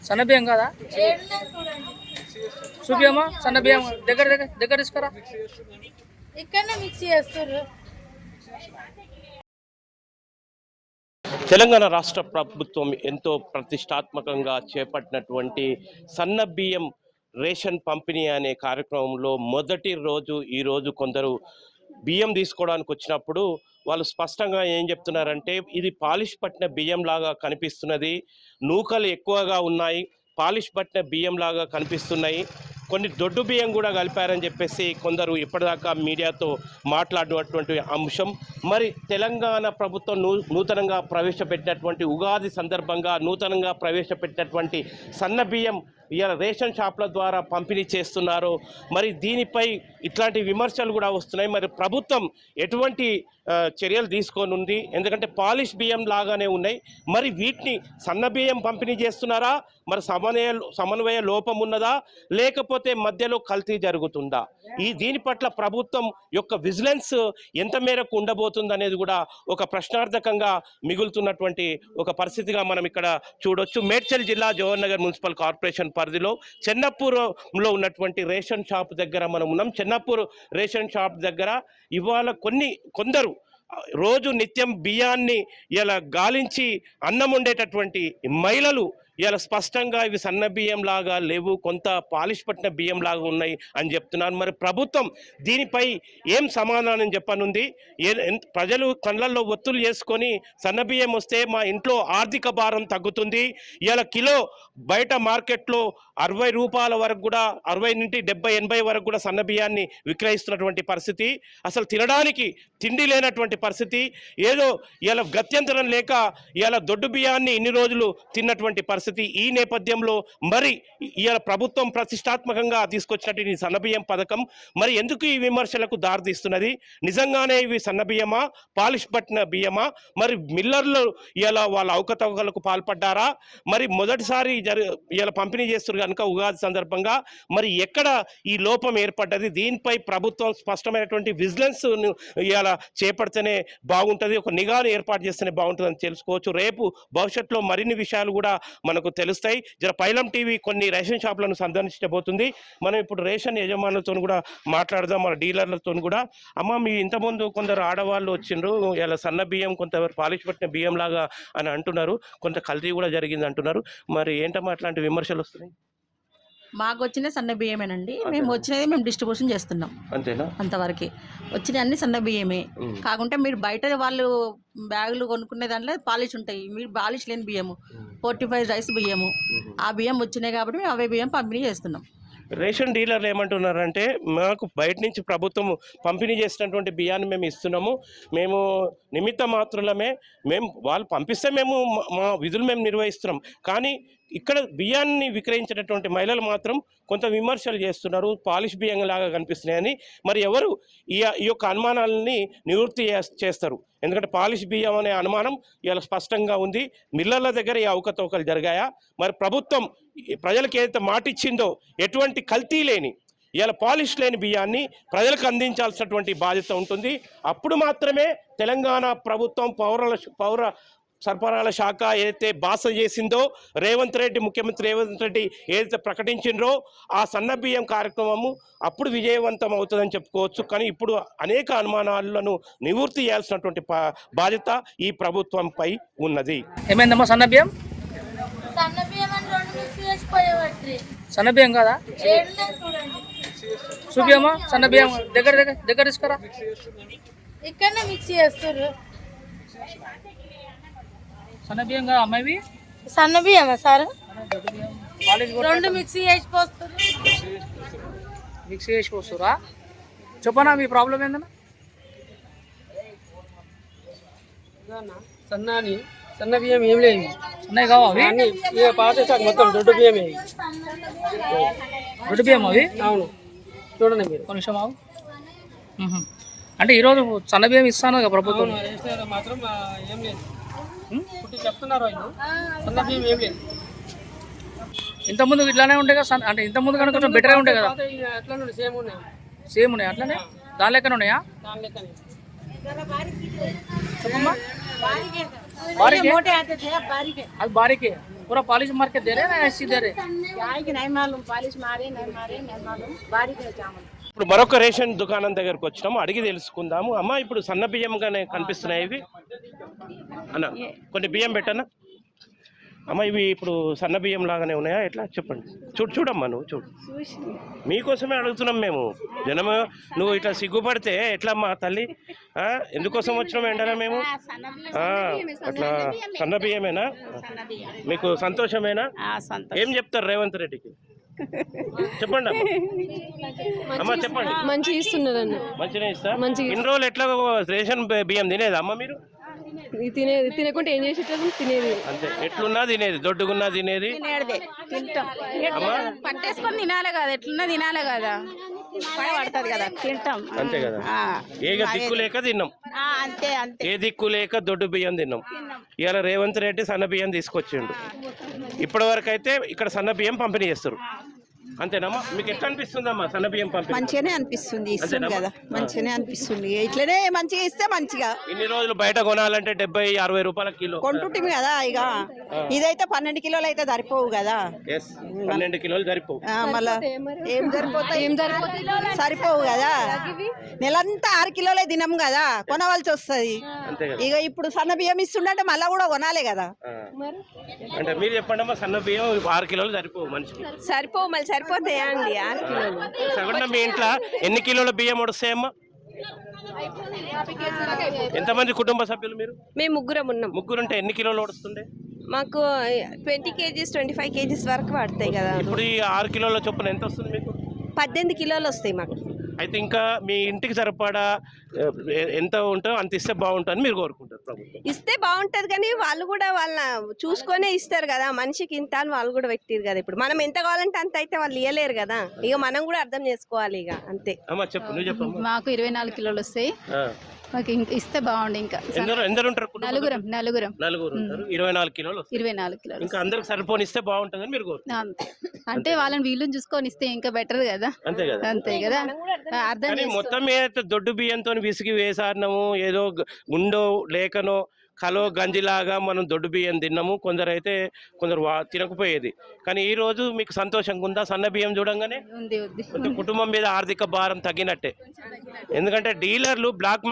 సన్న బియ్యం కదా చూపియమ్మా సన్న బియ్యం దగ్గర దగ్గర దగ్గర తీసుకురా ఇక్కడనే మిక్సీ చేస్తారు. తెలంగాణ రాష్ట్ర ప్రభుత్వం ఎంతో ప్రతిష్టాత్మకంగా చేపట్టినటువంటి సన్న బియ్యం రేషన్ పంపిణీ అనే కార్యక్రమంలో మొదటి రోజు ఈరోజు కొందరు బియ్యం తీసుకోవడానికి వచ్చినప్పుడు వాళ్ళు స్పష్టంగా ఏం చెప్తున్నారంటే ఇది పాలిష్ పట్టిన బియ్యం లాగా కనిపిస్తున్నది, నూకలు ఎక్కువగా ఉన్నాయి, పాలిష్ పట్టిన బియ్యం లాగా కనిపిస్తున్నాయి, కొన్ని దొడ్డు బియ్యం కూడా కలిపారని చెప్పేసి కొందరు ఇప్పటిదాకా మీడియాతో మాట్లాడినటువంటి అంశం. మరి తెలంగాణ ప్రభుత్వం నూతనంగా ప్రవేశపెట్టినటువంటి ఉగాది సందర్భంగా నూతనంగా ప్రవేశపెట్టినటువంటి సన్న బియ్యం ఇలా రేషన్ షాప్ల ద్వారా పంపిణీ చేస్తున్నారు. మరి దీనిపై ఇట్లాంటి విమర్శలు కూడా వస్తున్నాయి. మరి ప్రభుత్వం ఎటువంటి చర్యలు తీసుకోనుంది? ఎందుకంటే పాలిష్ బియ్యం లాగానే ఉన్నాయి, మరి వీటిని సన్న బియ్యం పంపిణీ చేస్తున్నారా? మరి సమన్వయ లోపం ఉన్నదా, లేకపోతే మధ్యలో కల్తీ జరుగుతుందా? దీని పట్ల ప్రభుత్వం యొక్క విజిలెన్స్ ఎంత మేరకు ఉండబోతుంది అనేది కూడా ఒక ప్రశ్నార్థకంగా మిగులుతున్నటువంటి ఒక పరిస్థితిగా మనం ఇక్కడ చూడొచ్చు. మేడ్చల్ జిల్లా జవహర్ నగర్ మున్సిపల్ కార్పొరేషన్ పరిధిలో చెన్నపూర్లో ఉన్నటువంటి రేషన్ షాప్ దగ్గర మనం ఉన్నాం. చెన్నపూర్ రేషన్ షాప్ దగ్గర ఇవాళ కొందరు రోజు నిత్యం బియ్యాన్ని ఇలా గాలించి అన్నం వండేటటువంటి మహిళలు ఇలా స్పష్టంగా ఇవి సన్న బియ్యం లాగా లేవు, కొంత పాలిష్ పట్టిన బియ్యం లాగా ఉన్నాయి అని చెప్తున్నారు. మరి ప్రభుత్వం దీనిపై ఏం సమాధానం చెప్పనుంది? ప్రజలు కళ్ళల్లో ఒత్తులు చేసుకొని సన్న బియ్యం వస్తే మా ఇంట్లో ఆర్థిక భారం తగ్గుతుంది, ఇలా కిలో బయట మార్కెట్లో 60 రూపాయల వరకు కూడా 60 నుండి 70-80 వరకు కూడా సన్న బియ్యాన్ని విక్రయిస్తున్నటువంటి పరిస్థితి, అసలు తినడానికి తిండి లేనటువంటి పరిస్థితి, ఏదో ఇలా గత్యంతరం లేక ఇలా దొడ్డు బియ్యాన్ని ఇన్ని రోజులు తిన్నటువంటి పరిస్థితి. ఈ నేపథ్యంలో మరి ఇలా ప్రభుత్వం ప్రతిష్టాత్మకంగా తీసుకొచ్చినట్టు ఈ సన్నబియ్యం పథకం మరి ఎందుకు ఈ విమర్శలకు దారితీస్తున్నది? నిజంగానే ఇవి సన్నబియ్యమా, పాలిష్ పట్టిన బియ్యమా? మరి మిల్లర్లు ఇలా వాళ్ళ అవకతవకలకు పాల్పడ్డారా? మరి మొదటిసారి ఇలా పంపిణీ చేస్తున్నారు కనుక ఉగాది సందర్భంగా మరి ఎక్కడ ఈ లోపం ఏర్పడ్డది? దీనిపై ప్రభుత్వం స్పష్టమైనటువంటి విజిలెన్స్ ఇలా చేపడితేనే బాగుంటుంది, ఒక నిఘాను ఏర్పాటు చేస్తేనే బాగుంటుందని తెలుసుకోవచ్చు. రేపు భవిష్యత్తులో మరిన్ని విషయాలు కూడా మనకు తెలుస్తాయి. పైలం టీవీ కొన్ని రేషన్ షాపులను సందర్శించబోతుంది. మనం ఇప్పుడు రేషన్ యజమానులతో కూడా మాట్లాడదాం, మన డీలర్లతో కూడా. అమ్మ, మీ ఇంతకుముందు కొందరు ఆడవాళ్ళు వచ్చిండ్రు, ఇలా సన్న బియ్యం కొంత పాలిష్ పట్టిన బియ్యం లాగా అని అంటున్నారు, కొంత కల్తీ కూడా జరిగింది అంటున్నారు. మరి ఏంటమ్మా అట్లాంటి విమర్శలు వస్తున్నాయి? మాకు వచ్చిన సన్న బియ్యమేనండి, మేము వచ్చినది మేము డిస్ట్రిబ్యూషన్ చేస్తున్నాం, అంతేనా? అంతవరకు వచ్చిన అన్ని సన్న బియ్యమే. కాకుంటే మీరు బయట వాళ్ళు బ్యాగులు కొనుక్కునే దాంట్లో పాలిష్ ఉంటాయి, మీరు పాలిష్ లేని బియ్యము 45 రైస్ బియ్యము, ఆ బియ్యం వచ్చినాయి కాబట్టి మేము అవే బియ్యం పంపిణీ చేస్తున్నాం. రేషన్ డీలర్లు ఏమంటున్నారంటే మాకు బయట నుంచి ప్రభుత్వం పంపిణీ చేసినటువంటి బియ్యాన్ని మేము ఇస్తున్నాము, మేము నిమిత్త మాత్రులమే, వాళ్ళు పంపిస్తే మేము మా విధులు మేము నిర్వహిస్తున్నాం, కానీ ఇక్కడ బియ్యాన్ని విక్రయించేటటువంటి మహిళలు మాత్రం కొంత విమర్శలు చేస్తున్నారు, పాలిష్ బియ్యం లాగా కనిపిస్తున్నాయని. మరి ఎవరు ఈ యొక్క అనుమానాలని నివృత్తి చేస్తారు? ఎందుకంటే పాలిష్ బియ్యం అనే అనుమానం ఇలా స్పష్టంగా ఉంది. మిల్లర్ల దగ్గర ఈ అవకతవకలు జరిగాయా? మరి ప్రభుత్వం ప్రజలకు ఏదైతే మాట ఇచ్చిందో ఎటువంటి కల్తీ లేని ఇలా పాలిష్ లేని బియ్యాన్ని ప్రజలకు అందించాల్సినటువంటి బాధ్యత ఉంటుంది. అప్పుడు మాత్రమే తెలంగాణ ప్రభుత్వం పౌర సరఫరాల శాఖ ఏదైతే బాస చేసిందో, ముఖ్యమంత్రి రేవంత్ రెడ్డి ఏదైతే ప్రకటించిండ్రో ఆ సన్న బియ్యం కార్యక్రమము అప్పుడు విజయవంతం అవుతుందని చెప్పుకోవచ్చు. కానీ ఇప్పుడు అనేక అనుమానాలను నివృత్తి చేయాల్సినటువంటి బాధ్యత ఈ ప్రభుత్వంపై ఉన్నది. ఏమైందమ్మా సన్న బియ్యం? సన్న బియ్యం కదా చూపియమ్మా సన్న బియ్యం దగ్గర దగ్గర దగ్గర తీసుకురా ఇక్కడనే మిక్సీ చేస్తారు. సన్న బియ్యం కదా అమ్మాయి? సన్న బియ్యమా సార్? 2 మిక్సీ చేసి పోస్తారు. మిక్సీ చేసి పోస్తారా? చెప్పనా మీ ప్రాబ్లం ఏందన్నా? సన్న బియ్యం ఏం లేదు, ఉన్నాయి కావాలి పాత స్టాక్ మొత్తం దొడ్డు బియ్యమే. దొడ్డు బియ్యం అవి? అవును, చూడండి మీరు కొంచెం అవు. అంటే ఈరోజు సన్న బియ్యం ఇస్తాను కదా ప్రభుత్వం, మాత్రం ఏం లేదు చెప్తున్నారు. సన్న బియ్యం ఏం లేదు. ఇంతకుముందు ఇట్లానే ఉంటాయి కదా, అంటే ఇంతకుముందు కనుక కొంచెం బెటరే ఉంటాయి కదా? అట్లా సేమ్ ఉన్నాయి. సేమ్ ఉన్నాయి అట్లనే? దాని లెక్కనే ఉన్నాయా? దాని లెక్కనే. చెప్పమ్మా. బారికే అది బారికే पूरा पॉलिश मार के दे रहे हैं ना ऐसी दे रहे? गाय की नहीं मालूम, पॉलिश मारे नहीं मालूम, बारीक है चावल। ఇప్పుడు మరొక రేషన్ దుకాణం దగ్గరకు వచ్చినాము, అడిగి తెలుసుకుందాము. అమ్మ ఇప్పుడు సన్న బియ్యంగానే కనిపిస్తున్నాయి ఇవి అన్న, కొన్ని బియ్యం పెట్టన్నా అమ్మ. ఇవి ఇప్పుడు సన్న బియ్యం లాగానే ఉన్నాయా ఎట్లా చెప్పండి? చూడమ్మా, నువ్వు చూడు, మీకోసమే అడుగుతున్నాం మేము. జనము నువ్వు ఇట్లా సిగ్గుపడితే ఎట్లా అమ్మా తల్లి? ఎందుకోసం వచ్చినాం ఎండరా మేము? అట్లా సన్న బియ్యమేనా? మీకు సంతోషమేనా? ఏం చెప్తారు రేవంత్ రెడ్డికి? చెప్పండి అమ్మ, చెప్పండి. మంచిగా ఇస్తున్నారండి, మంచిగా ఇస్తా. ఇన్ని రోజులు ఎట్లా రేషన్ బియ్యం తినేది అమ్మ మీరు? తినేది, తినకుంటే ఏం చేసేటప్పుడు తినేది అంతే, ఎట్లున్నా తినేది, దొడ్డుగున్నా తినేది. పట్టేసుకొని తినాలి కదా, ఎట్లున్నా తినాలి కదా, పడుతుంది కదా, తింటాం అంతే కదా. ఏ దిక్కు లేక తిన్నాం, అంతే అంతే. ఏ దిక్కు లేక దొడ్డు బియ్యం తిన్నాం. ఇవాళ రేవంత్ రెడ్డి సన్న బియ్యం తీసుకొచ్చిండు. ఇప్పటి వరకు అయితే ఇక్కడ సన్న బియ్యం పంపిణీ చేస్తారు, అంతేనమ్మా? మీకు ఎట్లా అనిపిస్తుందమ్మా సన్న బియ్యం పంపిణీ? మంచిగానే అనిపిస్తుంది, ఇస్తుంది కదా, మంచిగానే అనిపిస్తుంది. ఇట్లనే మంచిగా ఇస్తే మంచిగా. ఇన్ని రోజులు బయట కొనాలంటే 70-60 రూపాయల కిలో కొంటుంటిమి కదా, ఇక ఇదైతే 12 కిలోలు అయితే సరిపోవు కదా. 12 కిలోలు సరిపోవు. మళ్ళా ఏం సరిపోతాయి, సరిపోవు కదా. నెలంతా 6 కిలోలే తినము కదా, కొనవలసి వస్తుంది. ఇక ఇప్పుడు సన్న బియ్యం ఇస్తుండే మళ్ళా కూడా కొనాలి కదా. అంటే మీరు చెప్పండి అమ్మా, సన్న బియ్యం 6 కిలోలు సరిపోవు మనిషికి? సరిపోవు, మళ్ళీ సరిపోతాయా అండి 6 కిలోలు? సగటున మీ ఇంట్లో ఎన్ని కిలోల బియ్యం వస్తాయమ్మా? ఎంతమంది కుటుంబ సభ్యులు మీరు? మేము ముగ్గురం ఉన్నాం. ముగ్గురుంటే ఎన్ని కిలోలు వస్తుండే? మాకు 20 kgs 25 kgs వరకు పడతాయి కదా. ఇప్పుడు ఈ 6 కిలోల చొప్పున ఎంత వస్తుంది మీకు? 18 కిలోలు వస్తాయి మాకు. అయితే ఇంకా మీ ఇంటికి సరిపడా ఎంత ఉంటుందో అంత ఇస్తే బాగుంటుందని మీరు కోరుకుంటారు ప్రభుత్వం? ఇస్తే బాగుంటది, కానీ వాళ్ళు కూడా వాళ్ళ చూసుకొనే ఇస్తారు కదా. మనిషికి ఇంత అని వాళ్ళు కూడా పెట్టారు కదా. ఇప్పుడు మనం ఎంత కావాలంటే అంత అయితే వాళ్ళు ఇవ్వలేరు కదా. ఇక మనం కూడా అర్థం చేసుకోవాలి ఇక, అంతే. అమ్మా చెప్పు, నువ్వు చెప్పమ్మా. మాకు 24 కిలోలు వస్తాయి, మాకు ఇస్తే బాగుండు. ఇంకా ఎందరు ఉంటారు? నలుగురం. నలుగురు ఉంటారు, 24 కిలోలు. 24 కిలోలు ఇంకా అందరికి సరిపోనిస్తే బాగుంటుందని మీరు కోరుకుంటారు? అంటే వాళ్ళని వీళ్ళని చూసుకొని ఇస్తే ఇంకా బెటర్ కదా. అంతే కదా, అర్థం. కానీ మొత్తం మీద దొడ్డు బియ్యంతో విసిగి వేసారినము, ఏదో గుండో లేకనో కలో గంజిలాగా మనం దొడ్డు బియ్యం తిన్నాము. కొందరు తినకపోయేది. కానీ ఈ రోజు మీకు సంతోషంగా ఉందా సన్న బియ్యం చూడంగానే? కొంచెం కుటుంబం మీద ఆర్థిక భారం తగ్గినట్టే. ఎందుకంటే డీలర్లు బ్లాక్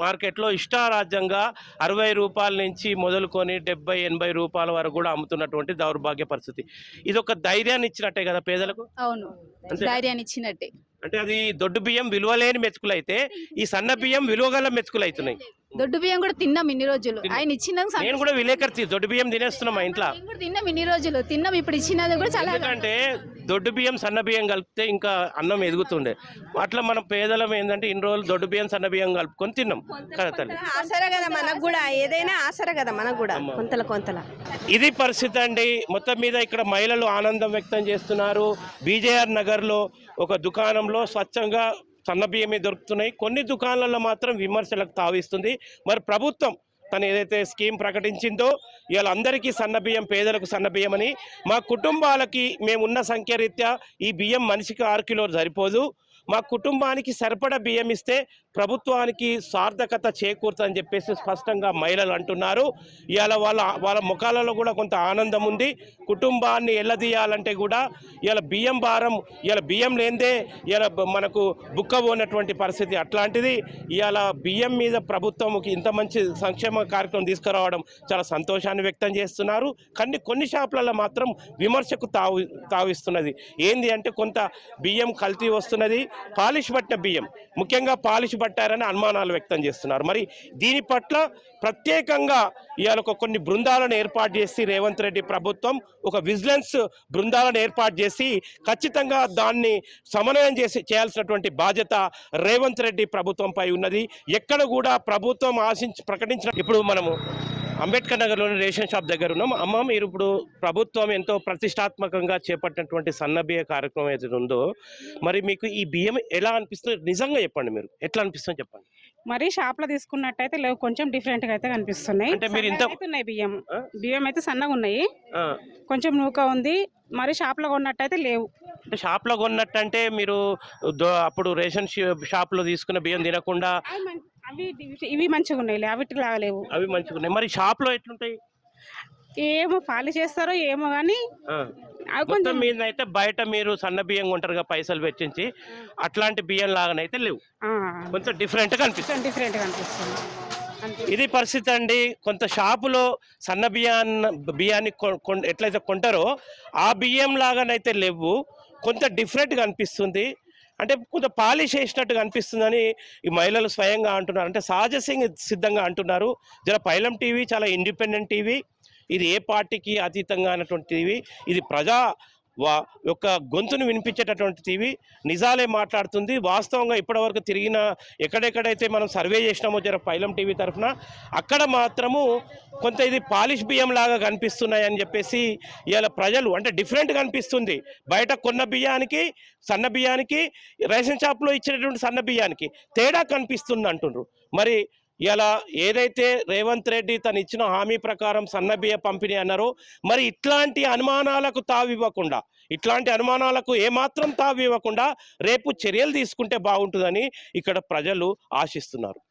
మార్కెట్లో ఇష్టారాజ్యంగా 60 రూపాయల నుంచి మొదలుకొని 70-80 రూపాయల వరకు కూడా అమ్ముతున్నటువంటి దౌర్భాగ్య పరిస్థితి. ఇది ఒక ధైర్యాన్ని ఇచ్చినట్టే కదా పేదలకు? అవును, ధైర్యాన్ని ఇచ్చినట్టే. అంటే అది దొడ్డు బియ్యం విలువలేని మెతుకులు అయితే ఈ సన్న బియ్యం విలువగల మెతుకులు అవుతున్నాయి. దొడ్డు బియ్యం కూడా తిన్నాం ఇన్ని రోజులు, ఆయన ఇచ్చిన. నేను కూడా విలేకరి, దొడ్డు బియ్యం తినేస్తున్నాం మా ఇంట్లో. తిన్నాం ఇన్ని రోజులు, తిన్నాం. ఇప్పుడు ఇచ్చినది కూడా చాలా. ఎందుకంటే దొడ్డు బియ్యం సన్న బియ్యం కలిపితే ఇంకా అన్నం ఎదుగుతుండే. అట్లా మనం పేదలం ఏంటంటే ఇన్ని రోజులు దొడ్డు బియ్యం సన్న బియ్యం కలుపుకొని తిన్నాం కదా తల్లి. ఆసరా కదా మనకు కూడా, ఏదైనా ఆసరా కదా మనకు కూడా, కొంతల. ఇది పరిస్థితి అండి. మొత్తం మీద ఇక్కడ మహిళలు ఆనందం వ్యక్తం చేస్తున్నారు. బీజేఆర్ నగర్లో ఒక దుకాణంలో స్వచ్ఛంగా సన్న బియ్యమే దొరుకుతున్నాయి. కొన్ని దుకాణాలలో మాత్రం విమర్శలకు తావిస్తుంది. మరి ప్రభుత్వం తను ఏదైతే స్కీమ్ ప్రకటించిందో ఇవాళ అందరికీ సన్న బియ్యం, పేదలకు సన్న బియ్యం అని, మా కుటుంబాలకి మేమున్న సంఖ్య రీత్యా ఈ బియ్యం మనిషికి 6 కిలోలు సరిపోదు, మా కుటుంబానికి సరిపడా బియ్యం ఇస్తే ప్రభుత్వానికి సార్థకత చేకూరుతుందని చెప్పేసి స్పష్టంగా మహిళలు అంటున్నారు. ఇవాళ వాళ్ళ ముఖాలలో కూడా కొంత ఆనందం ఉంది. కుటుంబాన్ని ఎల్లదీయాలంటే కూడా ఇవాళ బియ్యం భారం, ఇవాళ బియ్యం లేదే ఇవాళ మనకు బుక్కబోనటువంటి పరిస్థితి. అట్లాంటిది ఇవాళ బియ్యం మీద ప్రభుత్వంకి ఇంత మంచి సంక్షేమ కార్యక్రమం తీసుకురావడం చాలా సంతోషాన్ని వ్యక్తం చేస్తున్నారు. కానీ కొన్ని షాపులలో మాత్రం విమర్శకు తావిస్తున్నది. ఏంది అంటే కొంత బియ్యం కల్తీ వస్తున్నది, పాలిష్ పట్టిన బియ్యం, ముఖ్యంగా పాలిష్ పట్టారని అనుమానాలు వ్యక్తం చేస్తున్నారు. మరి దీని పట్ల ప్రత్యేకంగా ఇవాళ కొన్ని బృందాలను ఏర్పాటు చేసి రేవంత్ రెడ్డి ప్రభుత్వం ఒక విజిలెన్స్ బృందాలను ఏర్పాటు చేసి ఖచ్చితంగా దాన్ని సమన్వయం చేయాల్సినటువంటి బాధ్యత రేవంత్ రెడ్డి ప్రభుత్వంపై ఉన్నది. ఎక్కడ కూడా ప్రభుత్వం ప్రకటించిన. ఇప్పుడు మనము అంబేద్కర్ నగర్లోని రేషన్ షాప్ దగ్గర ఉన్నాం. అమ్మ, మీరు ఇప్పుడు ప్రభుత్వం ఎంతో ప్రతిష్టాత్మకంగా చేపట్టినటువంటి సన్న బియ్య కార్యక్రమం ఏదైతే ఉందో, మరి మీకు ఈ బియ్యం ఎలా అనిపిస్తుంది? నిజంగా చెప్పండి, మీరు ఎట్లా అనిపిస్తుంది చెప్పండి. మరి షాప్ లో తీసుకున్నట్టయితే లేవు, కొంచెం డిఫరెంట్ గా అయితే కనిపిస్తున్నాయి. అంటే మీరు ఇంత ఉన్నాయి బియ్యం అయితే సన్నగా ఉన్నాయి, కొంచెం నూక ఉంది. మరి షాప్ లో కొన్నట్టయితే లేవు. షాప్ లో కొన్నట్టు అంటే మీరు అప్పుడు రేషన్ షాప్ లో తీసుకున్న బియ్యం తినకుండా అవి ఇవి మంచిగా ఉన్నాయి, అవిటి లాగా లేవు. అవి మంచిగా ఉన్నాయి. మరి షాప్ లో ఎట్లుంటాయి? ఏమో పాలిష్ చేస్తారో ఏమో కానీ అవి మొత్తం కొంచెం మీద అయితే బయట మీరు సన్న బియ్యం కొంటారుగా పైసలు వెచ్చించి, అట్లాంటి బియ్యం లాగానైతే లేవు, కొంచెం డిఫరెంట్ గా అనిపిస్తుంది. డిఫరెంట్గా అనిపిస్తుంది అంతే. ఇది పరిస్థితి అండి. కొంత షాపులో సన్న బియ్యాన్ని ఎట్లయితే కొంటారో ఆ బియ్యం లాగానైతే లేవు, కొంత డిఫరెంట్గా అనిపిస్తుంది. అంటే కొంత పాలిష్ చేసినట్టుగా అనిపిస్తుందని ఈ మహిళలు స్వయంగా అంటున్నారు. అంటే సహజ సిద్ధంగా అంటున్నారు. జర పైలం టీవీ చాలా ఇండిపెండెంట్ టీవీ, ఇది ఏ పార్టీకి అతీతంగా అన్నటువంటి టీవీ, ఇది ప్రజా యొక్క గొంతును వినిపించేటటువంటి టీవీ, నిజాలే మాట్లాడుతుంది. వాస్తవంగా ఇప్పటివరకు తిరిగిన ఎక్కడెక్కడైతే మనం సర్వే చేసినామో జర పైలం టీవీ తరఫున, అక్కడ మాత్రము కొంత ఇది పాలిష్ బియ్యం లాగా కనిపిస్తున్నాయి అని చెప్పేసి ఇవాళ ప్రజలు, అంటే డిఫరెంట్గా అనిపిస్తుంది. బయట కొన్న బియ్యానికి సన్న బియ్యానికి, రేషన్ షాప్లో ఇచ్చినటువంటి సన్న బియ్యానికి తేడా కనిపిస్తుంది అంటున్నారు. మరి ఇలా ఏదైతే రేవంత్ రెడ్డి తను ఇచ్చిన హామీ ప్రకారం సన్న బియ్య పంపిణీ అన్నారో, మరి ఇట్లాంటి అనుమానాలకు తావివ్వకుండా, ఇట్లాంటి అనుమానాలకు ఏమాత్రం తావివ్వకుండా రేపు చర్యలు తీసుకుంటే బాగుంటుందని ఇక్కడ ప్రజలు ఆశిస్తున్నారు.